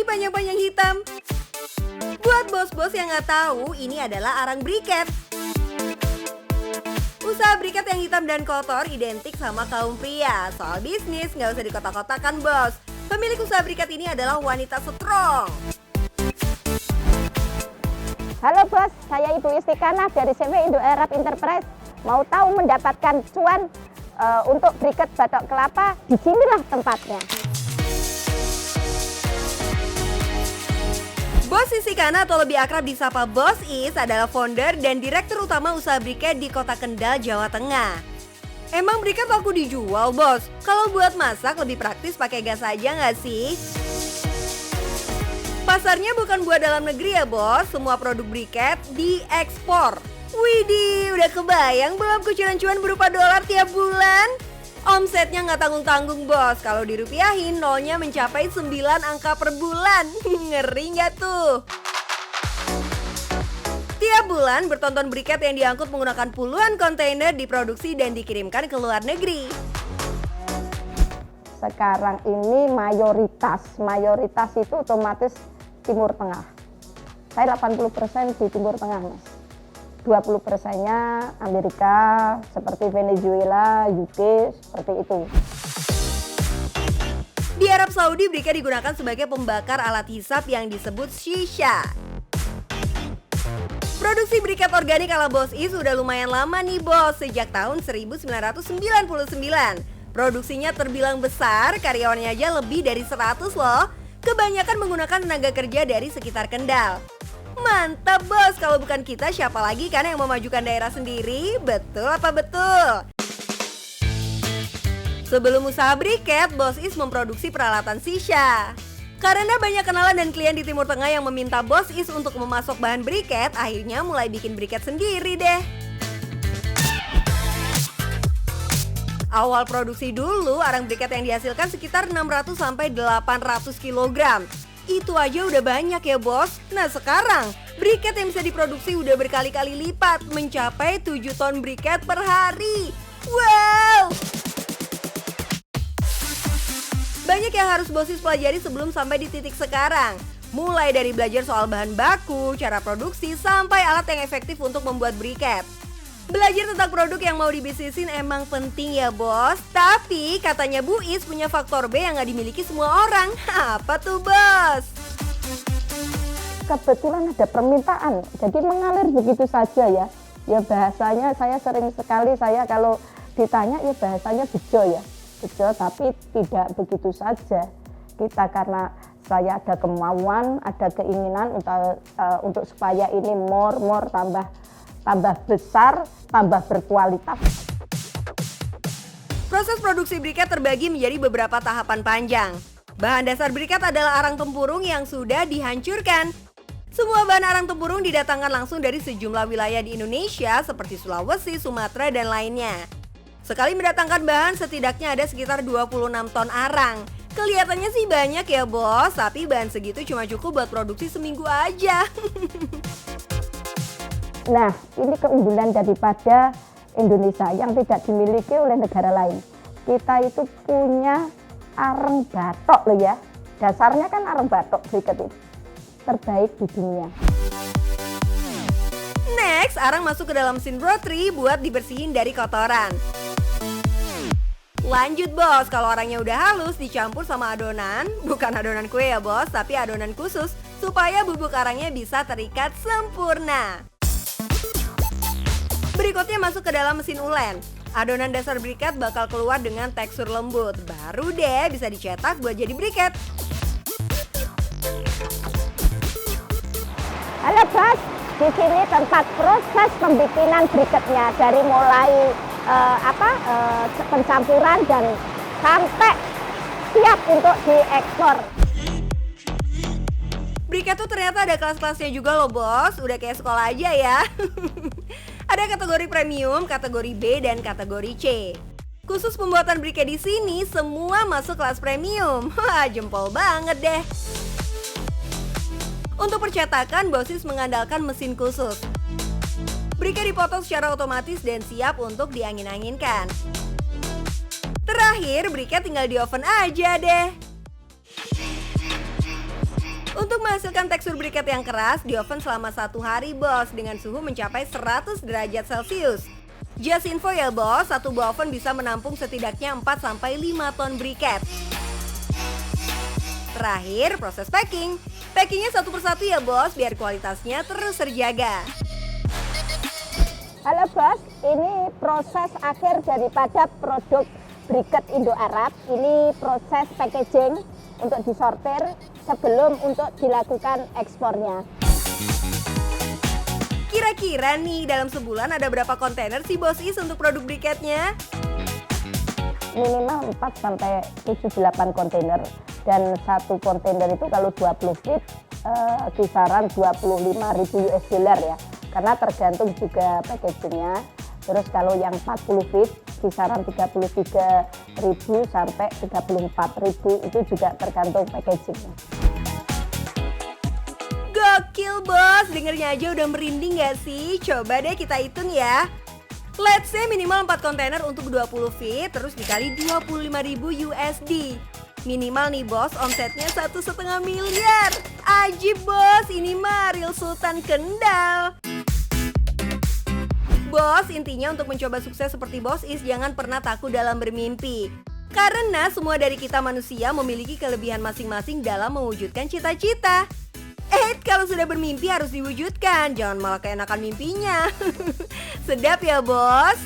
panjang-panjang hitam. Buat bos-bos yang nggak tahu, ini adalah arang briket. Usaha briket yang hitam dan kotor identik sama kaum pria. Soal bisnis nggak usah dikotak-kotakan bos. Pemilik usaha briket ini adalah wanita strong. Halo bos, saya Ibu Istikana dari CW Indo Arab Enterprise. Mau tahu mendapatkan cuan untuk briket batok kelapa? Di sinilah tempatnya. Bos Istikana atau lebih akrab disapa Bos Is adalah founder dan direktur utama usaha briket di Kota Kendal, Jawa Tengah. Emang briket laku dijual bos? Kalau buat masak lebih praktis pakai gas aja nggak sih? Pasarnya bukan buat dalam negeri ya bos, semua produk briket diekspor. Widih, udah kebayang belum kucuran cuan berupa dolar tiap bulan? Omsetnya nggak tanggung-tanggung bos, kalau dirupiahin nolnya mencapai 9 angka per bulan. Ngeri nggak tuh? Tiap bulan bertonton briket yang diangkut menggunakan puluhan kontainer diproduksi dan dikirimkan ke luar negeri. Sekarang ini mayoritas itu otomatis Timur Tengah. Saya 80% di Timur Tengah, Mas. 20%-nya Amerika, seperti Venezuela, UK, seperti itu. Di Arab Saudi, briket digunakan sebagai pembakar alat hisap yang disebut shisha. Produksi briket organik ala Bos Is udah lumayan lama nih bos, sejak tahun 1999. Produksinya terbilang besar, karyawannya aja lebih dari 100 loh. Kebanyakan menggunakan tenaga kerja dari sekitar Kendal. Mantap bos, kalau bukan kita siapa lagi kan yang memajukan daerah sendiri? Betul apa betul? Sebelum usaha briket, Bos Is memproduksi peralatan shisha. Karena banyak kenalan dan klien di Timur Tengah yang meminta Bos Is untuk memasok bahan briket, akhirnya mulai bikin briket sendiri deh. Awal produksi dulu, arang briket yang dihasilkan sekitar 600 sampai 800 kg. Itu aja udah banyak ya bos. Nah sekarang, briket yang bisa diproduksi udah berkali-kali lipat, mencapai 7 ton briket per hari. Wow! Banyak yang harus Bos Is pelajari sebelum sampai di titik sekarang. Mulai dari belajar soal bahan baku, cara produksi, sampai alat yang efektif untuk membuat briket. Belajar tentang produk yang mau dibisnisin emang penting ya bos. Tapi katanya Bu Is punya faktor B yang gak dimiliki semua orang. Apa tuh bos? Kebetulan ada permintaan, jadi mengalir begitu saja ya. Ya bahasanya saya sering sekali, saya kalau ditanya ya bahasanya bejo ya. Bejo, tapi tidak begitu saja. Kita karena saya ada kemauan, ada keinginan untuk supaya ini more tambah besar, tambah berkualitas. Proses produksi briket terbagi menjadi beberapa tahapan panjang. Bahan dasar briket adalah arang tempurung yang sudah dihancurkan. Semua bahan arang tempurung didatangkan langsung dari sejumlah wilayah di Indonesia seperti Sulawesi, Sumatera, dan lainnya. Sekali mendatangkan bahan setidaknya ada sekitar 26 ton arang. Kelihatannya sih banyak ya bos, tapi bahan segitu cuma cukup buat produksi seminggu aja. Nah, ini keunggulan daripada Indonesia yang tidak dimiliki oleh negara lain. Kita itu punya arang batok loh ya. Dasarnya kan arang batok briket itu. Terbaik di dunia. Next, arang masuk ke dalam mesin rotary buat dibersihin dari kotoran. Lanjut bos, kalau arangnya udah halus dicampur sama adonan. Bukan adonan kue ya bos, tapi adonan khusus supaya bubuk arangnya bisa terikat sempurna. Berikutnya masuk ke dalam mesin ulen. Adonan dasar briket bakal keluar dengan tekstur lembut. Baru deh bisa dicetak buat jadi briket. Halo bos, di sini tempat proses pembikinan briketnya dari mulai pencampuran dan sampai siap untuk diekspor. Briket tuh ternyata ada kelas-kelasnya juga loh bos, udah kayak sekolah aja ya. Ada kategori premium, kategori B, dan kategori C. Khusus pembuatan briket di sini semua masuk kelas premium. Wah, jempol banget deh. Untuk percetakan, Bos Is mengandalkan mesin khusus. Briket dipotong secara otomatis dan siap untuk diangin-anginkan. Terakhir, briket tinggal di oven aja deh. Untuk menghasilkan tekstur briket yang keras, di oven selama 1 hari bos, dengan suhu mencapai 100 derajat Celcius. Just info ya bos, satu buah oven bisa menampung setidaknya 4-5 ton briket. Terakhir, proses packing. Packingnya satu persatu ya bos, biar kualitasnya terus terjaga. Halo bos, ini proses akhir daripada produk briket Indo Arab. Ini proses packaging untuk disortir sebelum untuk dilakukan ekspornya. Kira-kira nih dalam sebulan ada berapa kontainer sih Bos Is untuk produk briketnya? Minimal 4-8 kontainer. Dan satu kontainer itu kalau 20 feet kisaran 25.000 US dollar ya. Karena tergantung juga packagingnya. Terus kalau yang 40 feet kisaran 33.000 sampai 34.000 itu juga tergantung packagingnya. Gokil bos, dengernya aja udah merinding gak sih? Coba deh kita hitung ya. Let's say minimal 4 kontainer untuk 20 feet, terus dikali 25.000 USD. Minimal nih bos, omsetnya 1,5 miliar. Ajib bos, ini mah real Sultan Kendal. Bos, intinya untuk mencoba sukses seperti Bos Is, jangan pernah takut dalam bermimpi. Karena semua dari kita manusia memiliki kelebihan masing-masing dalam mewujudkan cita-cita. Kalau sudah bermimpi harus diwujudkan, jangan malah keenakan mimpinya. Sedap ya bos?